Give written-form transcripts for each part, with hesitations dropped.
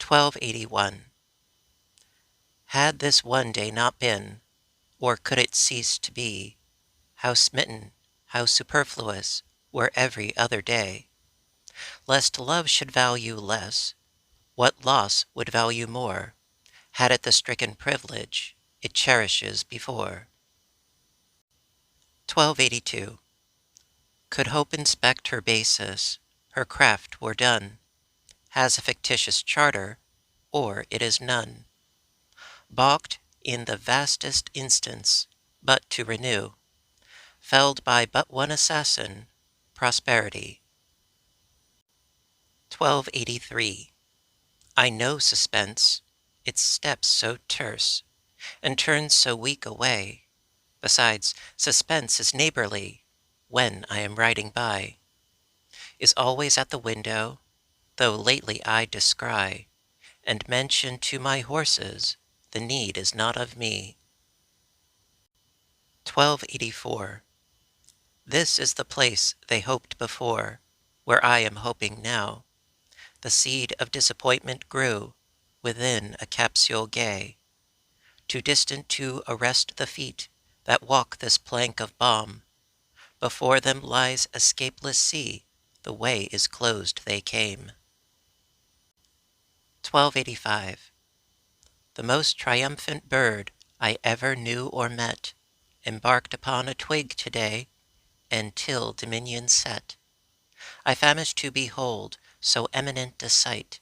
1281. Had this one day not been, or could it cease to be, how smitten, how superfluous, were every other day! Lest love should value less, what loss would value more, had it the stricken privilege it cherishes before? 1282. Could hope inspect her basis, her craft were done, has a fictitious charter, or it is none. Balked in the vastest instance, but to renew, felled by but one assassin, prosperity. 1283. I know suspense, its steps so terse, and turns so weak away. Besides, suspense is neighborly, when I am riding by, is always at the window, though lately I descry, and mention to my horses, the need is not of me. 1284. This is the place they hoped before, where I am hoping now. The seed of disappointment grew within a capsule gay, too distant to arrest the feet that walk this plank of balm. Before them lies a scapeless sea, the way is closed they came. 1285. The most triumphant bird I ever knew or met, embarked upon a twig today, and till dominion set. I famished to behold so eminent a sight,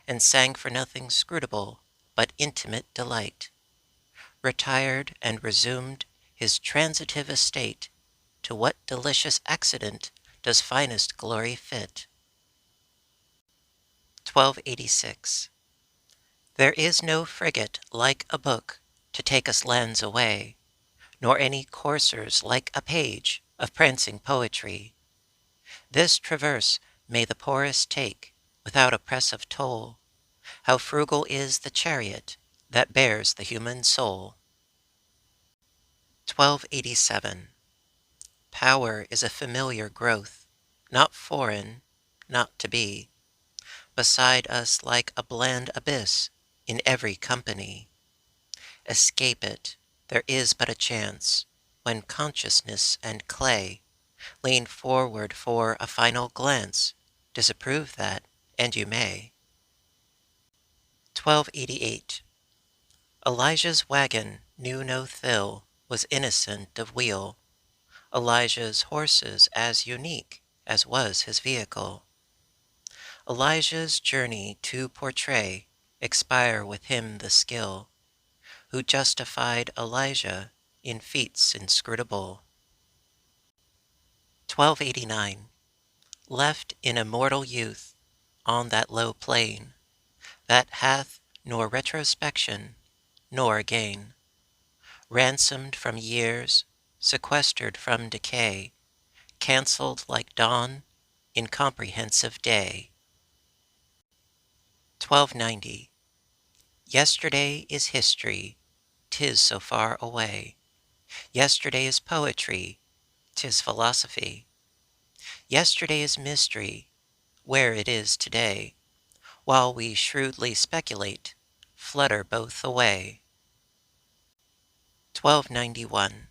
and sang for nothing scrutable, but intimate delight. Retired and resumed his transitive estate. To what delicious accident does finest glory fit? 1286. There is no frigate like a book to take us lands away, nor any coursers like a page of prancing poetry. This traverse may the poorest take, without oppressive toll. How frugal is the chariot that bears the human soul! 1287. Power is a familiar growth, not foreign, not to be, beside us like a bland abyss in every company. Escape it, there is but a chance, when consciousness and clay lean forward for a final glance. Disapprove that, and you may. 1288. Elijah's wagon knew no thill, was innocent of wheel. Elijah's horses as unique as was his vehicle. Elijah's journey to portray, expire with him the skill, who justified Elijah in feats inscrutable. 1289. Left in immortal youth, on that low plane, that hath nor retrospection, nor gain, ransomed from years, sequestered from decay, cancelled like dawn, incomprehensive day. 1290. Yesterday is history, 'tis so far away. Yesterday is poetry, 'tis philosophy. Yesterday is mystery, where it is today, while we shrewdly speculate, flutter both away. 1291.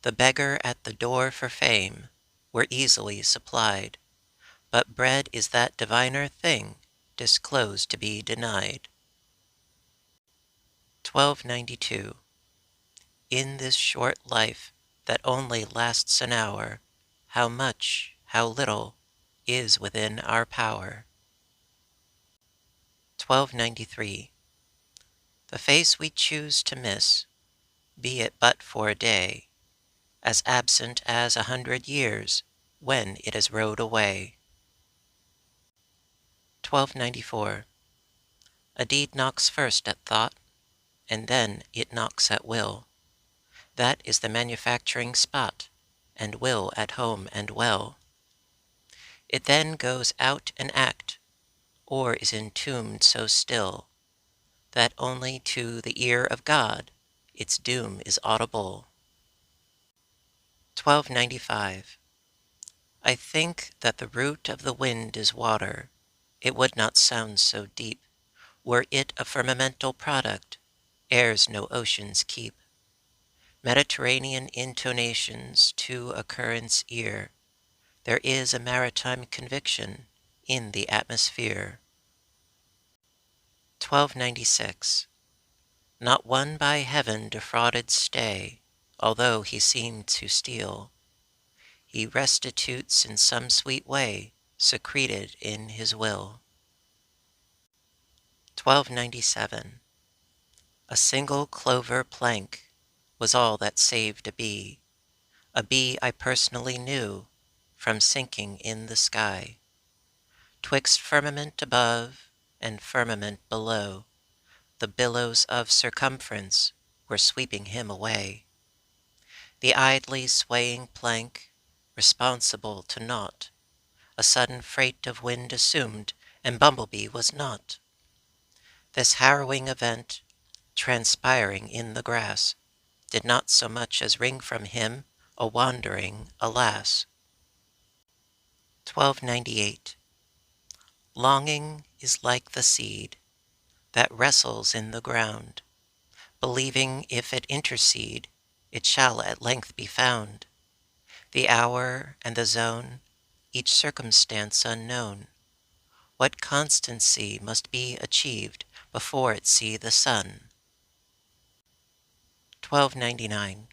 The beggar at the door for fame were easily supplied, but bread is that diviner thing disclosed to be denied. 1292. In this short life that only lasts an hour, how much, how little, is within our power. 1293. The face we choose to miss, be it but for a day, as absent as 100 years when it has rode away. 1294. A deed knocks first at thought, and then it knocks at will. That is the manufacturing spot, and will at home and well. It then goes out and act, or is entombed so still, that only to the ear of God its doom is audible. 1295. I think that the root of the wind is water. It would not sound so deep, Were it a firmamental product, airs no oceans keep. Mediterranean intonations to a current's ear, there is a maritime conviction in the atmosphere. 1296. Not one by heaven defrauded stay, although he seemed to steal. He restitutes in some sweet way, secreted in his will. 1297. A single clover plank was all that saved a bee I personally knew, from sinking in the sky. 'Twixt firmament above and firmament below, the billows of circumference were sweeping him away. The idly swaying plank, responsible to naught, a sudden freight of wind assumed, and Bumblebee was not. This harrowing event, transpiring in the grass, did not so much as wring from him a wandering alas. 1298. Longing is like the seed that wrestles in the ground, believing if it intercede, it shall at length be found. The hour and the zone, each circumstance unknown, what constancy must be achieved before it see the sun. 1299.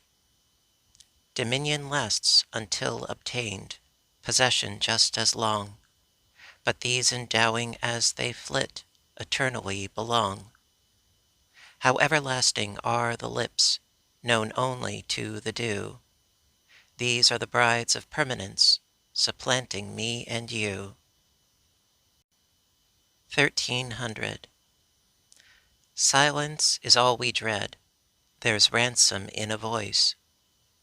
Dominion lasts until obtained, possession just as long, but these endowing as they flit, eternally belong. How everlasting are the lips, known only to the dew. These are the brides of permanence, supplanting me and you. 1300. Silence is all we dread, there's ransom in a voice,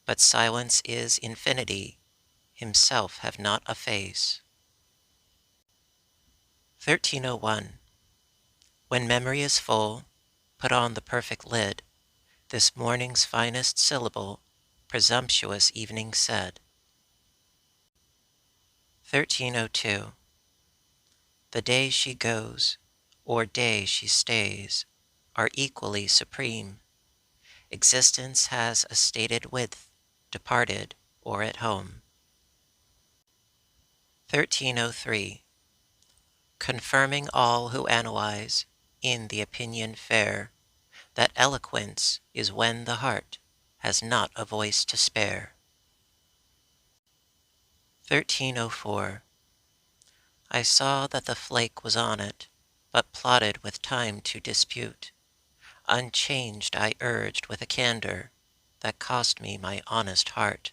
but silence is infinity, himself have not a face. 1301. When memory is full, put on the perfect lid, this morning's finest syllable, presumptuous evening said. 1302. The day she goes, or day she stays, are equally supreme. Existence has a stated width, departed or at home. 1303. Confirming all who analyze, in the opinion fair, that eloquence is when the heart has not a voice to spare. 1304. I saw that the flake was on it, but plotted with time to dispute. Unchanged I urged with a candor that cost me my honest heart.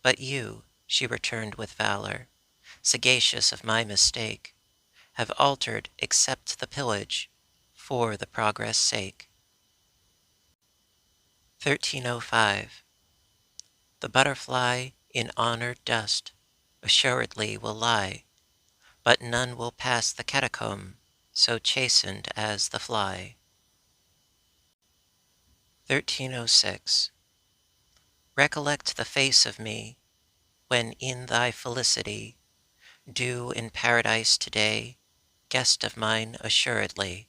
But you, she returned with valor, sagacious of my mistake, have altered except the pillage, for the progress' sake. 1305. The butterfly in honored dust assuredly will lie, but none will pass the catacomb so chastened as the fly. 1306. Recollect the face of me, when in thy felicity, due in paradise today, guest of mine assuredly.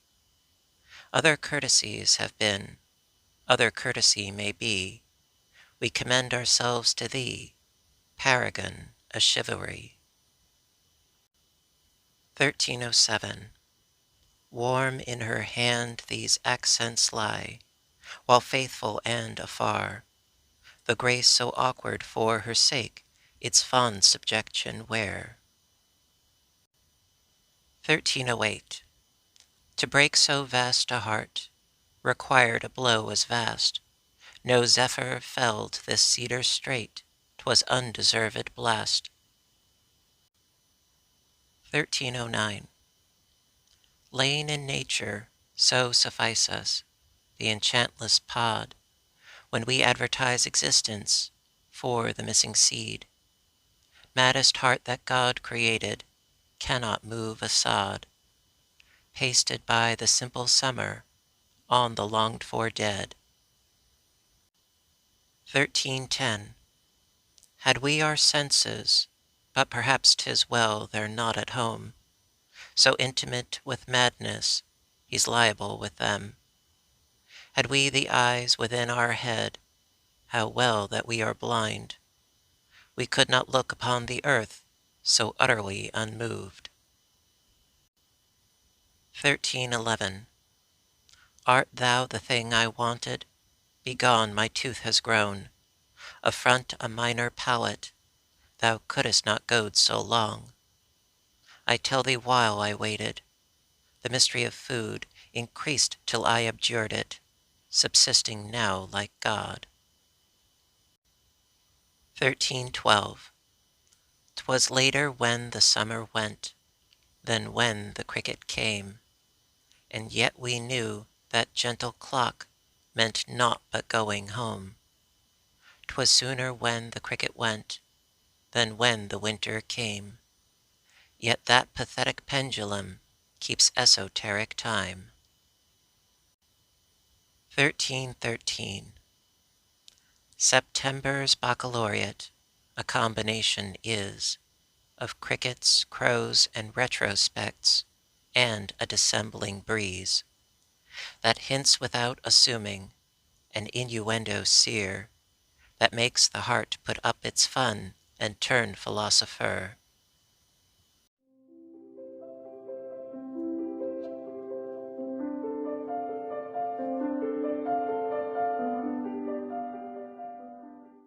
Other courtesies have been, other courtesy may be, we commend ourselves to thee, paragon of chivalry. 1307. Warm in her hand these accents lie, while faithful and afar, the grace so awkward for her sake its fond subjection wear. 1308. To break so vast a heart required a blow as vast. No zephyr felled this cedar straight, 'twas undeserved blast. 1309. Lain in nature, so suffice us, the enchantless pod, when we advertise existence for the missing seed. Maddest heart that God created cannot move a sod, pasted by the simple summer on the longed-for dead. 1310. Had we our senses, but perhaps 'tis well they're not at home, so intimate with madness, he's liable with them. Had we the eyes within our head, how well that we are blind. We could not look upon the earth so utterly unmoved. 1311. Art thou the thing I wanted? Begone, my tooth has grown. Affront a minor palate, thou couldst not goad so long. I tell thee while I waited, the mystery of food increased till I abjured it, subsisting now like God. 1312. 'Twas later when the summer went than when the cricket came, and yet we knew that gentle clock meant naught but going home. 'Twas sooner when the cricket went than when the winter came, yet that pathetic pendulum keeps esoteric time. 1313. September's baccalaureate a combination is of crickets, crows, and retrospects, and a dissembling breeze that hints without assuming, an innuendo sear that makes the heart put up its fun and turn philosopher.